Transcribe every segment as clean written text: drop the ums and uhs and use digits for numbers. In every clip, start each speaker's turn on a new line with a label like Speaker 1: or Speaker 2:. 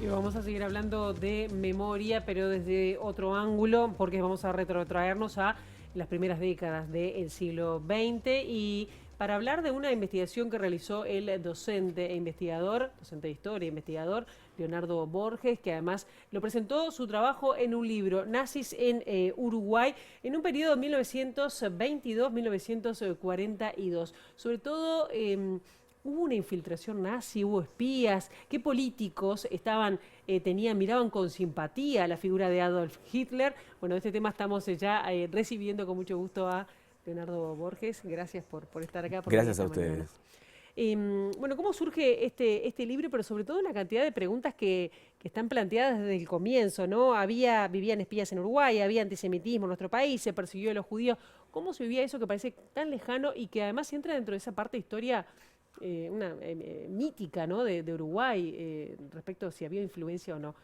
Speaker 1: Y vamos a seguir hablando de memoria, pero desde otro ángulo, porque vamos a retrotraernos a las primeras décadas del siglo XX y para hablar de una investigación que realizó el docente e investigador, docente de historia, investigador, Leonardo Borges, que además lo presentó su trabajo en un libro, Nazis en Uruguay, en un periodo 1922-1942. Sobre todo hubo una infiltración nazi, hubo espías, qué políticos miraban con simpatía la figura de Adolf Hitler. Bueno, de este tema estamos ya recibiendo con mucho gusto a Leonardo Borges. Gracias por estar acá.
Speaker 2: Gracias a ustedes.
Speaker 1: Bueno, ¿cómo surge este libro? Pero sobre todo una cantidad de preguntas que están planteadas desde el comienzo, ¿no? Vivían espías en Uruguay, había antisemitismo en nuestro país, se persiguió a los judíos. ¿Cómo se vivía eso que parece tan lejano y que además entra dentro de esa parte de historia mítica, ¿no? de Uruguay respecto a si había influencia o no?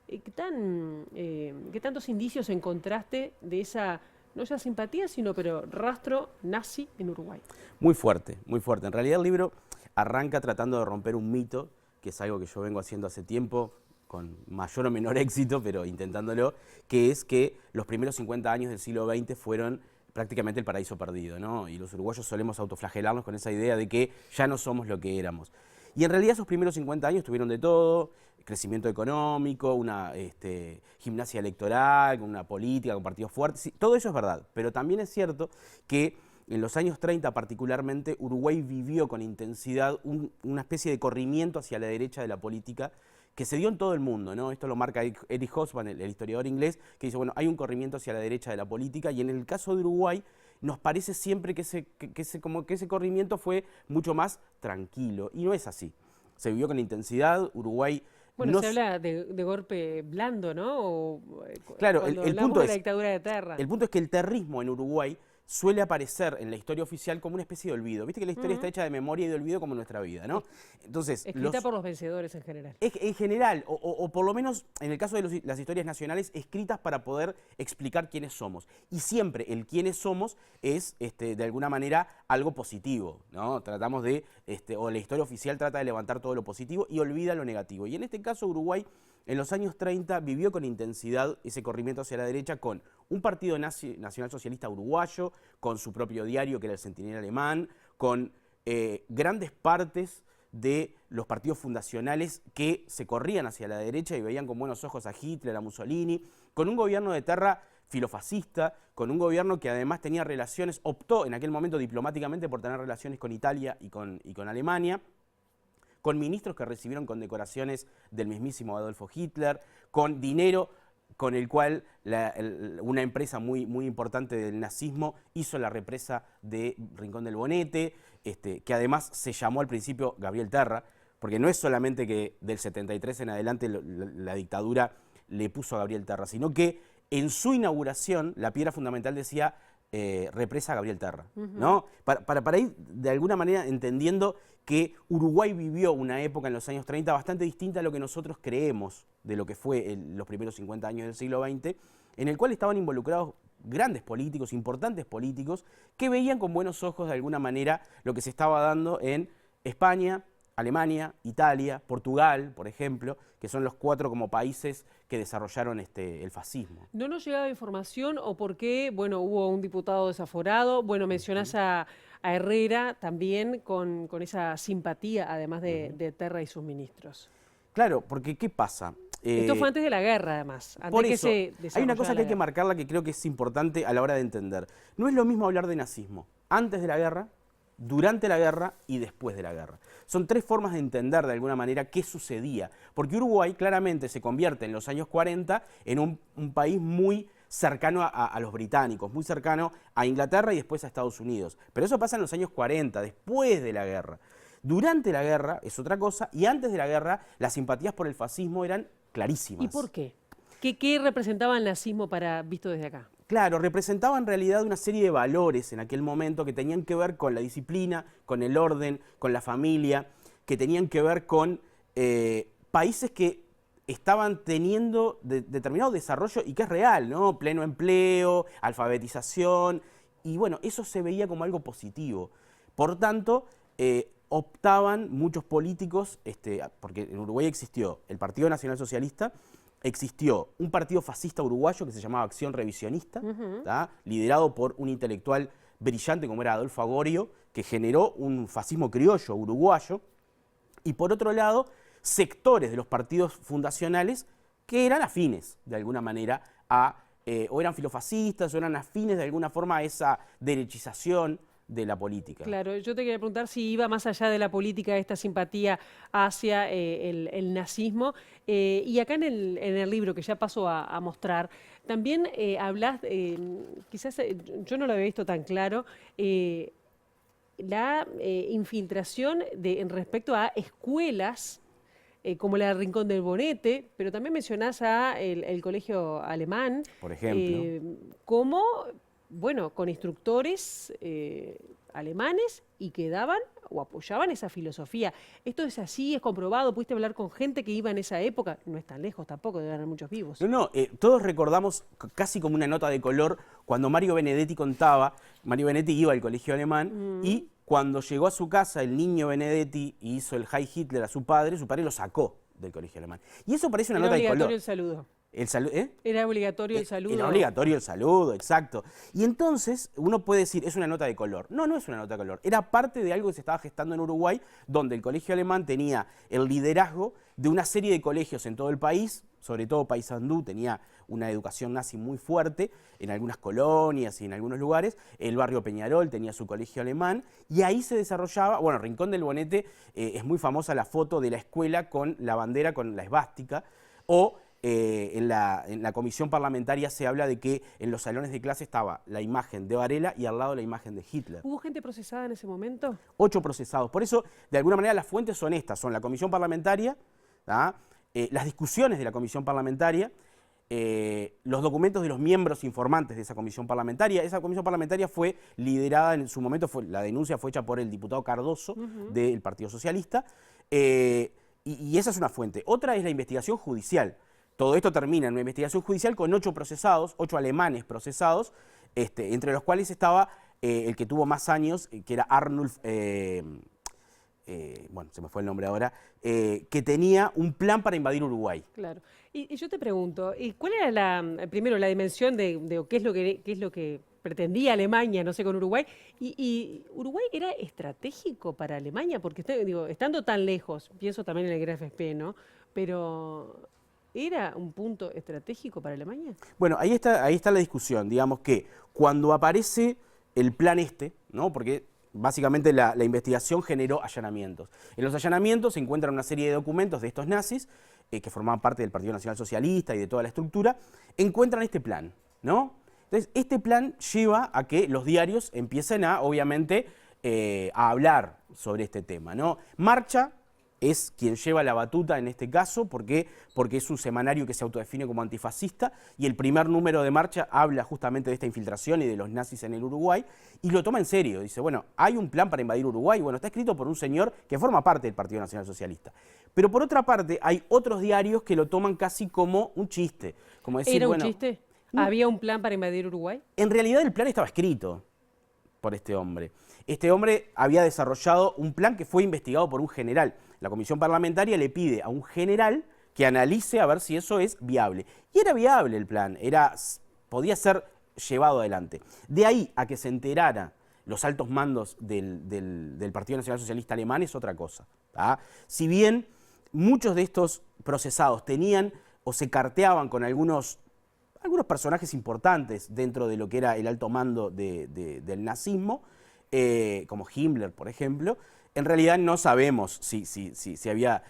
Speaker 1: ¿Qué tantos indicios encontraste de esa, no ya simpatía, sino pero rastro nazi en Uruguay?
Speaker 2: Muy fuerte, muy fuerte. En realidad el libro arranca tratando de romper un mito, que es algo que yo vengo haciendo hace tiempo, con mayor o menor éxito, pero intentándolo, que es que los primeros 50 años del siglo XX fueron prácticamente el paraíso perdido, ¿no? Y los uruguayos solemos autoflagelarnos con esa idea de que ya no somos lo que éramos. Y en realidad esos primeros 50 años tuvieron de todo: crecimiento económico, una gimnasia electoral, una política con partidos fuertes. Sí, todo eso es verdad, pero también es cierto que en los años 30 particularmente Uruguay vivió con intensidad una especie de corrimiento hacia la derecha de la política que se dio en todo el mundo, ¿no? Esto lo marca Eric Hobsbawm, el historiador inglés, que dice, bueno, hay un corrimiento hacia la derecha de la política, y en el caso de Uruguay nos parece siempre que ese corrimiento fue mucho más tranquilo, y no es así. Se vivió con intensidad. Uruguay...
Speaker 1: Bueno, se habla de golpe blando, ¿no?
Speaker 2: Claro,
Speaker 1: cuando
Speaker 2: el
Speaker 1: hablamos
Speaker 2: punto
Speaker 1: de
Speaker 2: es,
Speaker 1: la dictadura de Terra.
Speaker 2: el punto es que el terrismo en Uruguay suele aparecer en la historia oficial como una especie de olvido. Viste que la historia está hecha de memoria y de olvido como nuestra vida, ¿no? Entonces,
Speaker 1: Escrita por los vencedores en general.
Speaker 2: En general, o por lo menos en el caso de las historias nacionales, escritas para poder explicar quiénes somos. Y siempre el quiénes somos es, de alguna manera, algo positivo, ¿no? Tratamos de, o la historia oficial trata de levantar todo lo positivo y olvida lo negativo. Y en este caso Uruguay, en los años 30, vivió con intensidad ese corrimiento hacia la derecha con un partido nacionalsocialista uruguayo, con su propio diario, que era el Centinela Alemán, con grandes partes de los partidos fundacionales que se corrían hacia la derecha y veían con buenos ojos a Hitler, a Mussolini, con un gobierno de Terra filofascista, con un gobierno que además tenía relaciones, optó en aquel momento diplomáticamente por tener relaciones con Italia y con Alemania, con ministros que recibieron condecoraciones del mismísimo Adolfo Hitler, con dinero con el cual una empresa muy importante del nazismo hizo la represa de Rincón del Bonete, que además se llamó al principio Gabriel Terra, porque no es solamente que del 73 en adelante la dictadura le puso a Gabriel Terra, sino que en su inauguración la piedra fundamental decía represa Gabriel Terra, ¿no? Para ir de alguna manera entendiendo que Uruguay vivió una época en los años 30 bastante distinta a lo que nosotros creemos de lo que fue los primeros 50 años del siglo XX, en el cual estaban involucrados grandes políticos, importantes políticos, que veían con buenos ojos de alguna manera lo que se estaba dando en España, Alemania, Italia, Portugal, por ejemplo, que son los 4 como países que desarrollaron el fascismo.
Speaker 1: ¿No nos llegaba información o por qué? Bueno, hubo un diputado desaforado. Bueno, mencionás a Herrera también con esa simpatía, además de Terra y sus ministros.
Speaker 2: Claro, porque ¿qué pasa?
Speaker 1: Esto fue antes de la guerra, además. Antes
Speaker 2: por
Speaker 1: que
Speaker 2: eso,
Speaker 1: se
Speaker 2: hay una cosa que hay que
Speaker 1: guerra.
Speaker 2: marcarla que creo que es importante a la hora de entender. No es lo mismo hablar de nazismo antes de la guerra, durante la guerra y después de la guerra. Son 3 formas de entender de alguna manera qué sucedía, porque Uruguay claramente se convierte en los años 40 en un país muy cercano a los británicos, muy cercano a Inglaterra y después a Estados Unidos. Pero eso pasa en los años 40, después de la guerra. Durante la guerra es otra cosa, y antes de la guerra las simpatías por el fascismo eran clarísimas.
Speaker 1: ¿Y por qué? ¿Qué representaba el nazismo visto desde acá?
Speaker 2: Claro, representaba en realidad una serie de valores en aquel momento que tenían que ver con la disciplina, con el orden, con la familia, que tenían que ver con países que estaban teniendo determinado desarrollo y que es real, ¿no? Pleno empleo, alfabetización, y bueno, eso se veía como algo positivo. Por tanto, optaban muchos políticos, porque en Uruguay existió el Partido Nacional Socialista, existió un partido fascista uruguayo que se llamaba Acción Revisionista, liderado por un intelectual brillante como era Adolfo Agorio, que generó un fascismo criollo uruguayo, y por otro lado, sectores de los partidos fundacionales que eran afines, de alguna manera, o eran filofascistas, o eran afines de alguna forma a esa derechización de la política.
Speaker 1: Claro, yo te quería preguntar si iba más allá de la política esta simpatía hacia el nazismo. Y acá en el libro, que ya paso a mostrar, también hablas, quizás yo no lo había visto tan claro, la infiltración en respecto a escuelas como la Rincón del Bonete, pero también mencionás el colegio alemán.
Speaker 2: Por ejemplo.
Speaker 1: Como, bueno, con instructores alemanes y que daban o apoyaban esa filosofía. ¿Esto es así? ¿Es comprobado? ¿Pudiste hablar con gente que iba en esa época? No es tan lejos tampoco, deben haber muchos vivos.
Speaker 2: No, todos recordamos casi como una nota de color cuando Mario Benedetti contaba, Mario Benedetti iba al colegio alemán y cuando llegó a su casa el niño Benedetti y hizo el Heil Hitler a su padre lo sacó del colegio alemán. Y eso parece una nota de color.
Speaker 1: Era obligatorio el saludo. Era obligatorio el saludo.
Speaker 2: Era obligatorio el saludo, exacto. Y entonces uno puede decir, es una nota de color. No, no es una nota de color. Era parte de algo que se estaba gestando en Uruguay, donde el colegio alemán tenía el liderazgo de una serie de colegios en todo el país, sobre todo Paysandú tenía una educación nazi muy fuerte en algunas colonias y en algunos lugares. El barrio Peñarol tenía su colegio alemán y ahí se desarrollaba, bueno, Rincón del Bonete es muy famosa la foto de la escuela con la bandera, con la esvástica, o en la comisión parlamentaria se habla de que en los salones de clase estaba la imagen de Varela y al lado la imagen de Hitler.
Speaker 1: ¿Hubo gente procesada en ese momento?
Speaker 2: 8 procesados. Por eso, de alguna manera, las fuentes son estas. Son la comisión parlamentaria, las discusiones de la comisión parlamentaria, los documentos de los miembros informantes de esa comisión parlamentaria. Esa comisión parlamentaria fue liderada, en su momento la denuncia fue hecha por el diputado Cardoso del Partido Socialista, y esa es una fuente. Otra es la investigación judicial. Todo esto termina en una investigación judicial con 8 procesados, 8 alemanes procesados, entre los cuales estaba el que tuvo más años, que era Arnulf, bueno, se me fue el nombre ahora, que tenía un plan para invadir Uruguay.
Speaker 1: Claro. Y yo te pregunto, ¿cuál era primero la dimensión de qué es lo que pretendía Alemania, no sé, con Uruguay? ¿Y Uruguay era estratégico para Alemania? Porque estando tan lejos, pienso también en el Gran FP, ¿no? Pero ¿era un punto estratégico para Alemania?
Speaker 2: Bueno, ahí está la discusión. Digamos que cuando aparece el plan ¿no? Porque básicamente la investigación generó allanamientos. En los allanamientos se encuentran una serie de documentos de estos nazis, que formaban parte del Partido Nacional Socialista y de toda la estructura, encuentran este plan, ¿no? Entonces, este plan lleva a que los diarios empiecen obviamente, a hablar sobre este tema, ¿no? Marcha es quien lleva la batuta en este caso, porque es un semanario que se autodefine como antifascista, y el primer número de Marcha habla justamente de esta infiltración y de los nazis en el Uruguay, y lo toma en serio. Dice, bueno, hay un plan para invadir Uruguay, bueno, está escrito por un señor que forma parte del Partido Nacional Socialista. Pero por otra parte, hay otros diarios que lo toman casi como un chiste. Como decir,
Speaker 1: ¿Era un chiste? ¿Había un plan para invadir Uruguay?
Speaker 2: En realidad el plan estaba escrito por este hombre. Este hombre había desarrollado un plan que fue investigado por un general. La comisión parlamentaria le pide a un general que analice a ver si eso es viable. Y era viable el plan, podía ser llevado adelante. De ahí a que se enterara los altos mandos del Partido Nacional Socialista Alemán es otra cosa. Si bien muchos de estos procesados tenían o se carteaban con algunos personajes importantes dentro de lo que era el alto mando del nazismo, como Himmler, por ejemplo, en realidad no sabemos si había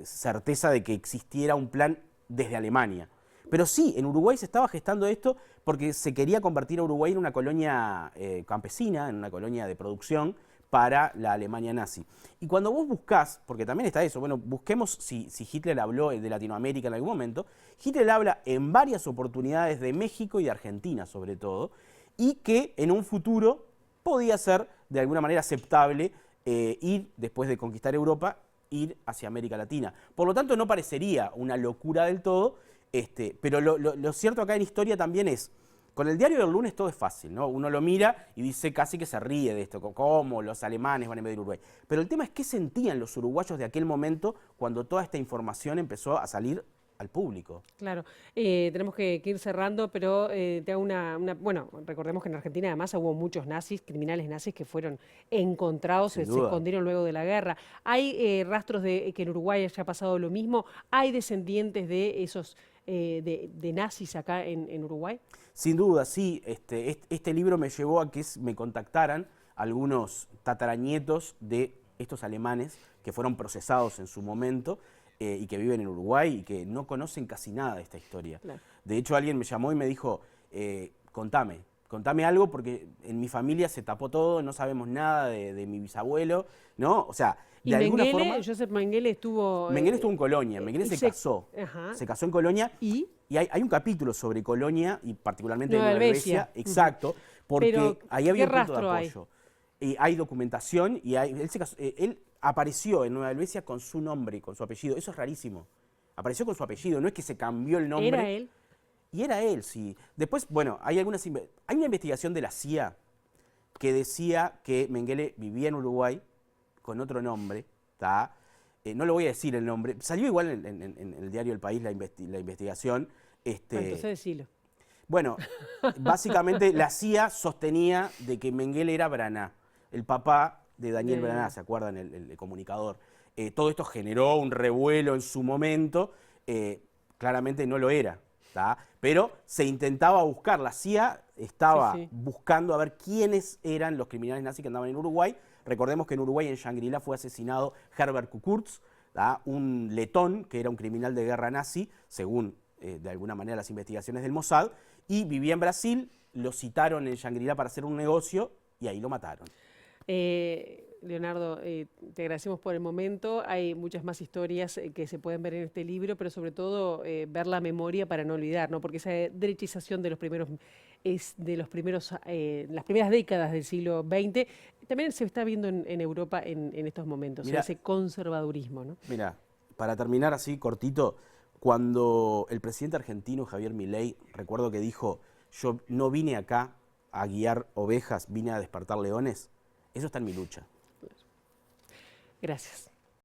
Speaker 2: certeza de que existiera un plan desde Alemania. Pero sí, en Uruguay se estaba gestando esto porque se quería convertir a Uruguay en una colonia campesina, en una colonia de producción para la Alemania nazi. Y cuando vos buscás, porque también está eso, bueno, busquemos si Hitler habló de Latinoamérica en algún momento. Hitler habla en varias oportunidades de México y de Argentina, sobre todo, y que en un futuro podía ser de alguna manera aceptable ir, después de conquistar Europa, ir hacia América Latina. Por lo tanto, no parecería una locura del todo, pero lo cierto acá en historia también es, Con el diario del lunes todo es fácil, ¿no? Uno lo mira y dice casi que se ríe de esto, cómo los alemanes van a invadir Uruguay. Pero el tema es qué sentían los uruguayos de aquel momento cuando toda esta información empezó a salir al público.
Speaker 1: Claro, tenemos que ir cerrando, pero te hago bueno, recordemos que en Argentina además hubo muchos nazis, criminales nazis que fueron encontrados,
Speaker 2: Sin
Speaker 1: se
Speaker 2: duda.
Speaker 1: escondieron luego de la guerra. ¿Hay rastros de que en Uruguay haya pasado lo mismo? ¿Hay descendientes de esos de nazis acá en Uruguay?
Speaker 2: Sin duda, sí. Este libro me llevó a que me contactaran algunos tataranietos de estos alemanes que fueron procesados en su momento y que viven en Uruguay y que no conocen casi nada de esta historia.
Speaker 1: Claro.
Speaker 2: De hecho, alguien me llamó y me dijo, contame algo porque en mi familia se tapó todo, no sabemos nada de mi bisabuelo, ¿no? O sea,
Speaker 1: Y
Speaker 2: de alguna
Speaker 1: Mengele,
Speaker 2: forma...
Speaker 1: Joseph Mengele estuvo...
Speaker 2: Mengele estuvo en Colonia, Mengele se casó.
Speaker 1: Ajá.
Speaker 2: Se casó en Colonia
Speaker 1: ¿Y?
Speaker 2: hay un capítulo sobre Colonia y particularmente de
Speaker 1: Nueva
Speaker 2: Nueva
Speaker 1: Helvecia.
Speaker 2: Helvecia, exacto, porque
Speaker 1: Pero,
Speaker 2: ahí había
Speaker 1: ¿qué
Speaker 2: un punto de
Speaker 1: rastro hay?
Speaker 2: apoyo. Hay documentación y él apareció en Nueva Helvecia con su nombre, con su apellido. Eso es rarísimo. Apareció con su apellido, no es que se cambió el nombre.
Speaker 1: ¿Era él?
Speaker 2: Y era él, sí. Después, bueno, hay una investigación de la CIA que decía que Mengele vivía en Uruguay con otro nombre, ¿tá? No le voy a decir el nombre. Salió igual en el diario El País la investigación.
Speaker 1: Entonces decilo.
Speaker 2: Bueno, básicamente la CIA sostenía de que Mengele era Braná, el papá de Daniel Braná, ¿se acuerdan? El comunicador. Todo esto generó un revuelo en su momento. Claramente no lo era, ¿tá? Pero se intentaba buscar. La CIA estaba buscando a ver quiénes eran los criminales nazis que andaban en Uruguay. Recordemos que en Uruguay, en Shangri-La, fue asesinado Herbert Kukurtz, ¿tá? Un letón que era un criminal de guerra nazi, según de alguna manera las investigaciones del Mossad, y vivía en Brasil, lo citaron en Shangri-La para hacer un negocio y ahí lo mataron.
Speaker 1: Leonardo, te agradecemos por el momento. Hay muchas más historias que se pueden ver en este libro, pero sobre todo ver la memoria para no olvidar, ¿no? Porque esa derechización de los primeros, las primeras décadas del siglo XX también se está viendo en Europa en estos momentos,
Speaker 2: Mirá,
Speaker 1: ese conservadurismo, ¿no?
Speaker 2: Mira, para terminar así cortito, cuando el presidente argentino Javier Milei, recuerdo que dijo, yo no vine acá a guiar ovejas, vine a despertar leones, eso está en mi lucha.
Speaker 1: Gracias.